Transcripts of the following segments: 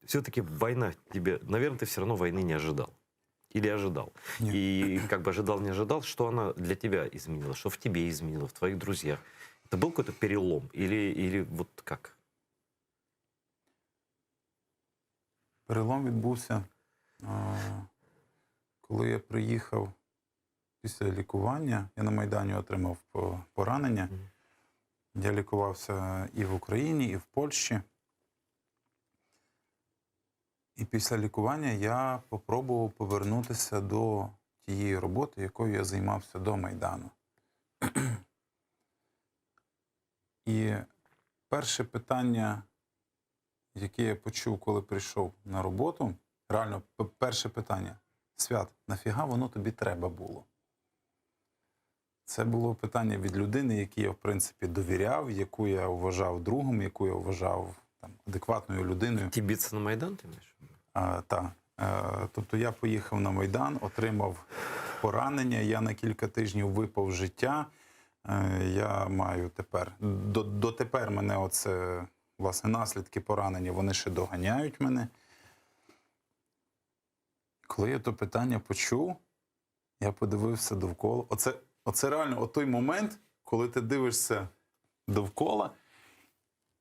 все-таки война тебе, наверное, ты все равно войны не ожидал. Или ожидал. Нет. И как бы ожидал, не ожидал, что она для тебя изменила, что в тебе изменила, в твоих друзьях. Это был какой-то перелом? Или вот как? Перелом відбувся, коли я приїхав після лікування. Я на Майдані отримав поранення. Я лікувався і в Україні, і в Польщі. І після лікування я попробував повернутися до тієї роботи, якою я займався до Майдану. І перше питання, яке я почув, коли прийшов на роботу, реально перше питання: Свят, нафіга воно тобі треба було? Це було питання від людини, якій я, в принципі, довіряв, яку я вважав другом, яку я вважав там адекватною людиною. Идти биться на Майдан, ты имеешь? Так. Тобто я поїхав на Майдан, отримав поранення, я на кілька тижнів випав з життя. Я маю тепер, дотепер мене оце, власне, наслідки поранення, вони ще доганяють мене. Коли я то питання почув, я подивився довкола. Оце реально той момент, коли ти дивишся довкола,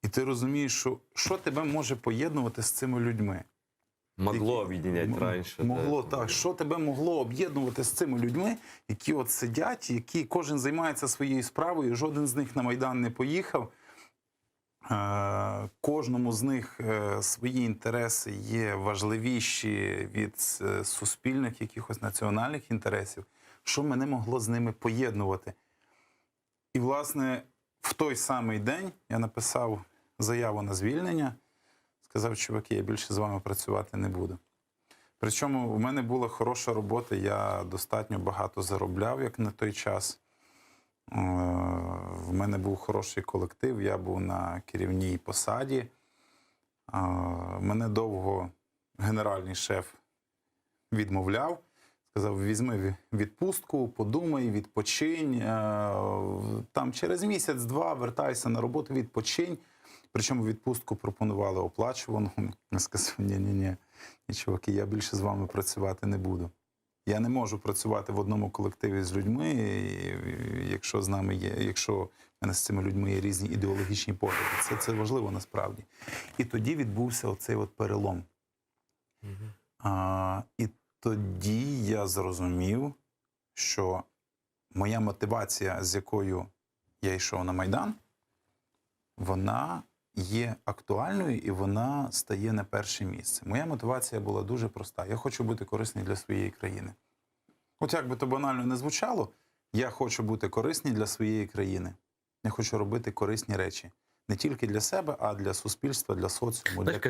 і ти розумієш, що тебе може поєднувати з цими людьми. Могло объединять раньше. Могло, да. так. Що тебе могло об'єднувати з цими людьми, які от сидять, які кожен займається своєю справою, жоден з них на Майдан не поїхав. Кожному з них свої інтереси є важливіші від суспільних, якихось національних інтересів. Що мене могло з ними поєднувати? І, власне, в той самий день я написав заяву на звільнення, сказав: чуваки, я більше з вами працювати не буду. Причому в мене була хороша робота, я достатньо багато заробляв, як на той час. В мене був хороший колектив, я був на керівній посаді. Мене довго генеральний шеф відмовляв. Сказав: візьми відпустку, подумай, відпочинь. Там через місяць-два вертайся на роботу, відпочинь. Причому відпустку пропонували оплачувану. Я сказав: ні, чуваки, я більше з вами працювати не буду. Я не можу працювати в одному колективі з людьми, якщо в мене з цими людьми є різні ідеологічні погляди. Це важливо насправді. І тоді відбувся оцей от перелом. І тоді я зрозумів, що моя мотивація, з якою я йшов на Майдан, вона є актуальною і вона стає на перше місце. Моя мотивація була дуже проста. Я хочу бути корисний для своєї країни. От як би то банально не звучало, я хочу бути корисний для своєї країни. Я хочу робити корисні речі. Не тільки для себе, а для суспільства, для соціуму. Знаешь,